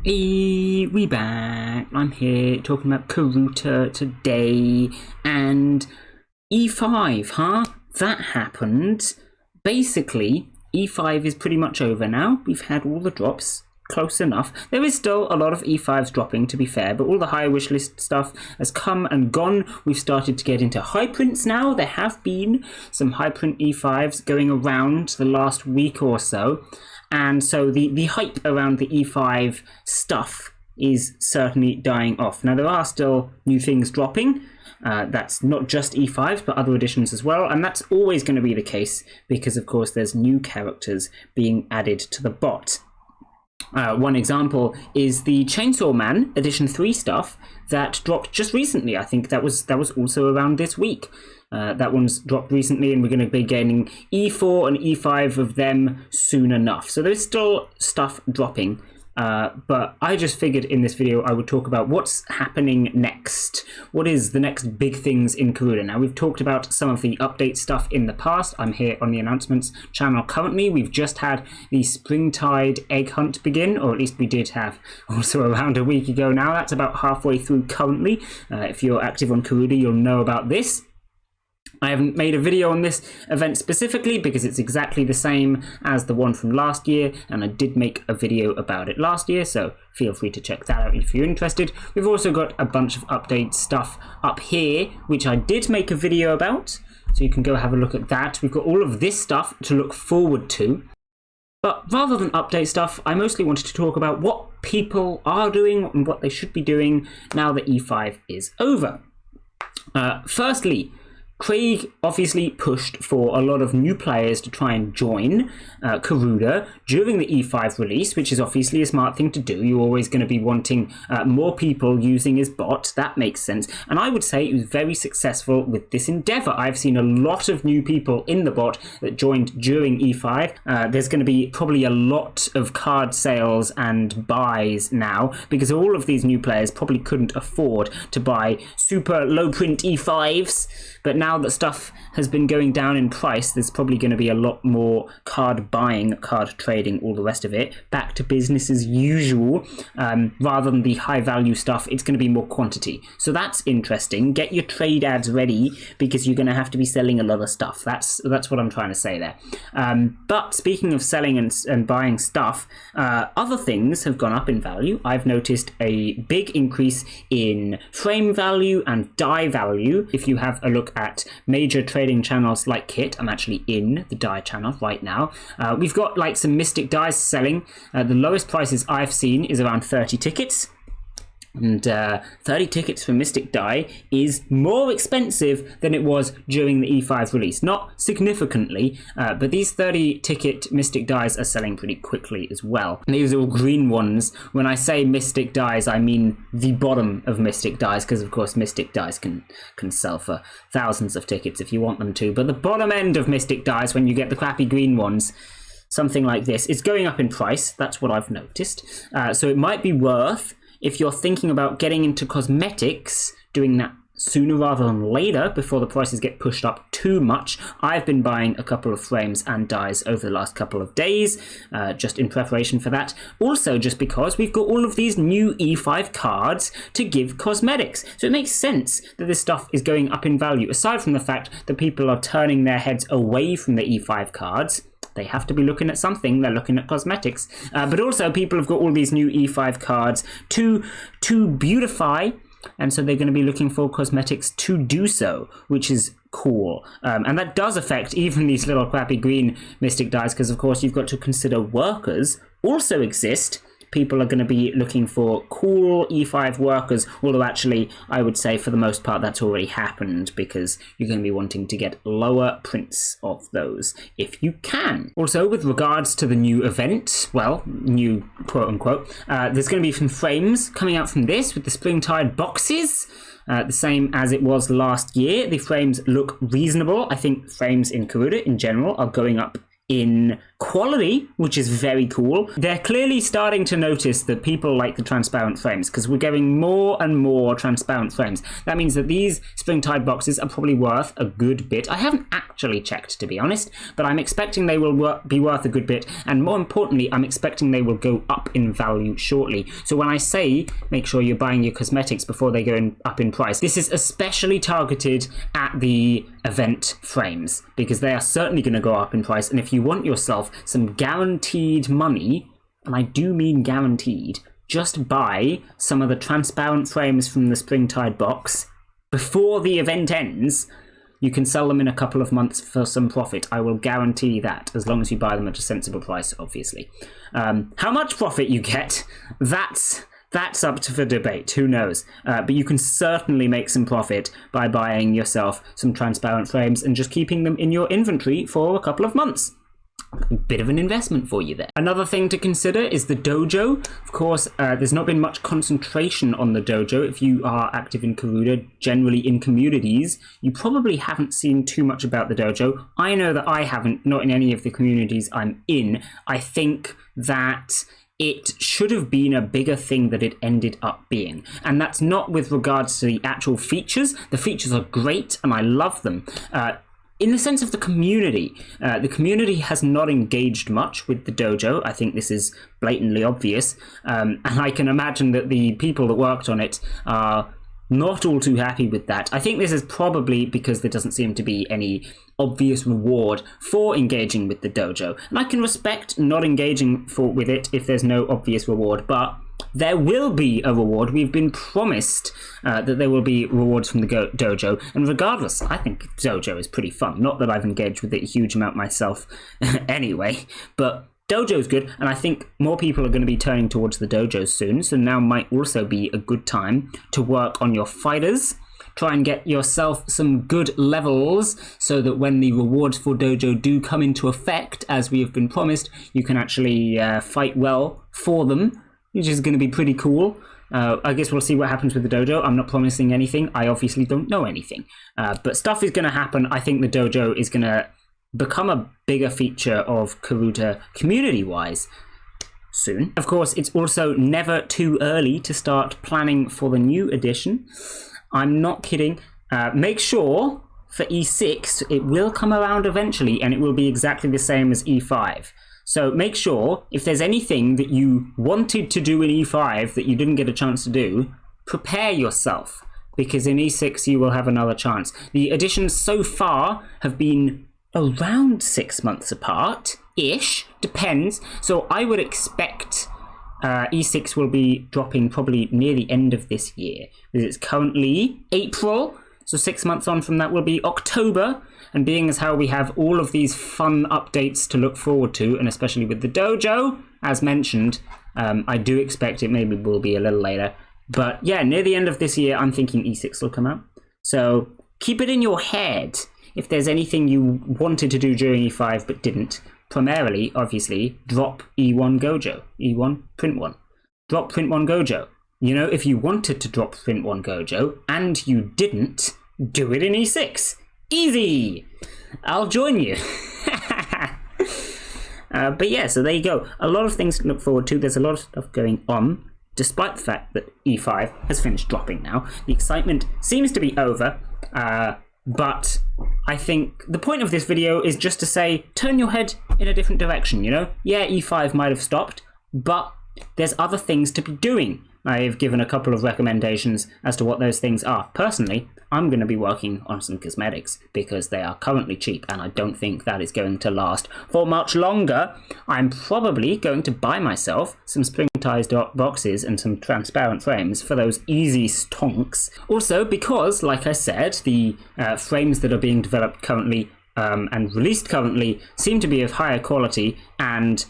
We back. I'm here talking about Karuta today, and E5, huh? That happened. Basically, E5 is pretty much over now. We've had all the drops. Close enough. There is still a lot of E5s dropping, to be fair, but all the high wishlist stuff has come and gone. We've started to get into high prints now. There have been some high print E5s going around the last week or so. And so the hype around the E5 stuff is certainly dying off. Now, there are still new things dropping. That's not just E5s, but other editions as well. And that's always going to be the case because, of course, there's new characters being added to the bot. One example is the Chainsaw Man Edition 3 stuff that dropped just recently. I think that was also around this week. That one's dropped recently, and we're going to be gaining E4 and E5 of them soon enough. So there's still stuff dropping. But I just figured in this video I would talk about what's happening next. What is the next big things in Karuta? Now, we've talked about some of the update stuff in the past. I'm here on the announcements channel currently. We've just had the Springtide egg hunt begin, or at least we did have also around a week ago now. That's about halfway through currently. If you're active on Karuta, you'll know about this. I haven't made a video on this event specifically because it's exactly the same as the one from last year, and I did make a video about it last year, so feel free to check that out if you're interested. We've also got a bunch of update stuff up here, which I did make a video about, so you can go have a look at that. We've got all of this stuff to look forward to. But rather than update stuff, I mostly wanted to talk about what people are doing and what they should be doing now that E5 is over. Firstly, Craig obviously pushed for a lot of new players to try and join Karuta during the E5 release, which is obviously a smart thing to do. You're always going to be wanting more people using his bot. That makes sense. And I would say he was very successful with this endeavor. I've seen a lot of new people in the bot that joined during E5. There's going to be probably a lot of card sales and buys now because all of these new players probably couldn't afford to buy super low print E5s. But now that stuff has been going down in price, there's probably going to be a lot more card buying, card trading, all the rest of it. Back to business as usual. Rather than the high value stuff, it's going to be more quantity. So that's interesting. Get your trade ads ready because you're going to have to be selling a lot of stuff. That's what I'm trying to say there. But speaking of selling and buying stuff, other things have gone up in value. I've noticed a big increase in frame value and die value. If you have a look at major trading channels like Kit, I'm actually in the die channel right now. We've got like some Mystic dies selling. The lowest prices I've seen is around 30 tickets. And 30 tickets for Mystic Die is more expensive than it was during the E5 release. Not significantly, but these 30 ticket Mystic Dies are selling pretty quickly as well. And these are all green ones. When I say Mystic Dies, I mean the bottom of Mystic Dies, because of course Mystic Dies can sell for thousands of tickets if you want them to. But the bottom end of Mystic Dies, when you get the crappy green ones, something like this, is going up in price. That's what I've noticed. So it might be worth, if you're thinking about getting into cosmetics, doing that sooner rather than later before the prices get pushed up too much. I've been buying a couple of frames and dies over the last couple of days, just in preparation for that. Also, just because we've got all of these new E5 cards to give cosmetics. So it makes sense that this stuff is going up in value, aside from the fact that people are turning their heads away from the E5 cards. They have to be looking at something. They're looking at cosmetics. But also, people have got all these new E5 cards to beautify, and so they're going to be looking for cosmetics to do so, which is cool. And that does affect even these little crappy green Mystic dies, because, of course, you've got to consider workers also exist. People are going to be looking for cool E5 workers, although actually I would say for the most part that's already happened because you're going to be wanting to get lower prints of those if you can. Also, with regards to the new event, well, new quote unquote, there's going to be some frames coming out from this with the Springtide boxes. The same as it was last year. The frames look reasonable. I think frames in Karuta in general are going up in quality, which is very cool. They're clearly starting to notice that people like the transparent frames because we're getting more and more transparent frames. That means that these Springtide boxes are probably worth a good bit. I haven't actually checked, to be honest, but I'm expecting they will be worth a good bit, and more importantly, I'm expecting they will go up in value shortly. So when I say make sure you're buying your cosmetics before they go up in price, this is especially targeted at the event frames because they are certainly going to go up in price. And if you want yourself some guaranteed money, and I do mean guaranteed, just buy some of the transparent frames from the Springtide box before the event ends. You can sell them in a couple of months for some profit. I will guarantee that, as long as you buy them at a sensible price, obviously. How much profit you get, that's up for debate. Who knows? But you can certainly make some profit by buying yourself some transparent frames and just keeping them in your inventory for a couple of months. A bit of an investment for you there. Another thing to consider is the dojo. Of course, there's not been much concentration on the dojo. If you are active in Karuta, generally in communities, you probably haven't seen too much about the dojo. I know that I haven't, not in any of the communities I'm in. I think that it should have been a bigger thing that it ended up being. And that's not with regards to the actual features. The features are great and I love them. In the sense of the community has not engaged much with the dojo. I think this is blatantly obvious. And I can imagine that the people that worked on it are not all too happy with that. I think this is probably because there doesn't seem to be any obvious reward for engaging with the dojo. And I can respect not engaging with it if there's no obvious reward, but there will be a reward. We've been promised that there will be rewards from the dojo, and regardless, I think dojo is pretty fun. Not that I've engaged with it a huge amount myself anyway, but dojo is good, and I think more people are going to be turning towards the dojos soon, so now might also be a good time to work on your fighters. Try and get yourself some good levels so that when the rewards for dojo do come into effect, as we have been promised, you can actually fight well for them, which is going to be pretty cool. I guess we'll see what happens with the dojo. I'm not promising anything. I obviously don't know anything. But stuff is going to happen. I think the dojo is going to become a bigger feature of Karuta community-wise soon. Of course, it's also never too early to start planning for the new edition. I'm not kidding. Make sure for E6, it will come around eventually, and it will be exactly the same as E5. So make sure, if there's anything that you wanted to do in E5 that you didn't get a chance to do, prepare yourself, because in E6 you will have another chance. The editions so far have been around 6 months apart-ish, depends. So I would expect E6 will be dropping probably near the end of this year. It's currently April, so 6 months on from that will be October. And being as how we have all of these fun updates to look forward to, and especially with the dojo, as mentioned, I do expect it maybe will be a little later. But yeah, near the end of this year, I'm thinking E6 will come out. So keep it in your head if there's anything you wanted to do during E5 but didn't. Primarily, obviously, drop E1 Gojo. E1, print 1. Drop print 1 Gojo. You know, if you wanted to drop print 1 Gojo and you didn't, do it in E6. Easy! I'll join you. But yeah, so there you go. A lot of things to look forward to. There's a lot of stuff going on, despite the fact that E5 has finished dropping now. The excitement seems to be over, but I think the point of this video is just to say, turn your head in a different direction, you know? Yeah, E5 might have stopped, but there's other things to be doing. I've given a couple of recommendations as to what those things are. Personally, I'm going to be working on some cosmetics because they are currently cheap and I don't think that is going to last for much longer. I'm probably going to buy myself some Springtide boxes and some transparent frames for those easy stonks. Also because, like I said, the frames that are being developed currently and released currently seem to be of higher quality, and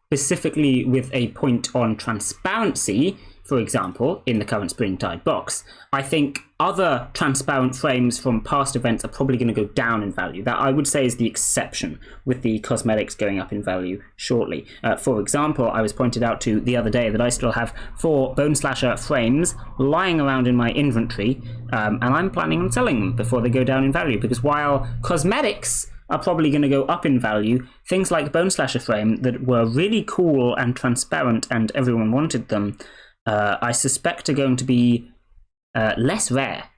specifically with a point on transparency, for example, in the current Springtide box. I think other transparent frames from past events are probably going to go down in value. That, I would say, is the exception, with the cosmetics going up in value shortly. For example, I was pointed out to the other day that I still have 4 Bone Slasher frames lying around in my inventory, and I'm planning on selling them before they go down in value, because while cosmetics are probably going to go up in value. Things like Bone Slasher Frame that were really cool and transparent and everyone wanted them, I suspect are going to be less rare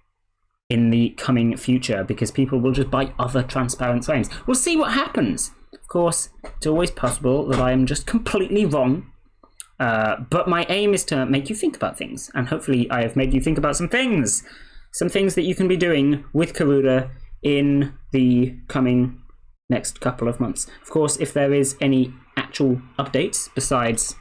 in the coming future because people will just buy other transparent frames. We'll see what happens. Of course, it's always possible that I am just completely wrong. But my aim is to make you think about things, and hopefully I have made you think about some things that you can be doing with Karuta in the coming next couple of months. Of course, if there is any actual updates besides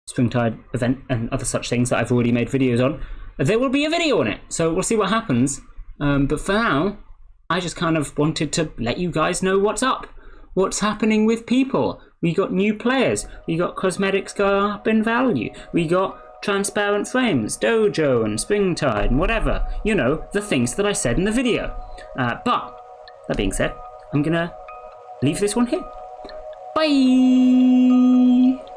Springtide event and other such things that I've already made videos on, there will be a video on it, so we'll see what happens. But for now, I just kind of wanted to let you guys know what's up. What's happening with people. We got new players. We got cosmetics going up in value. We got transparent frames, Dojo and Springtide and whatever. You know, the things that I said in the video. But, that being said, I'm gonna leave this one here. Bye!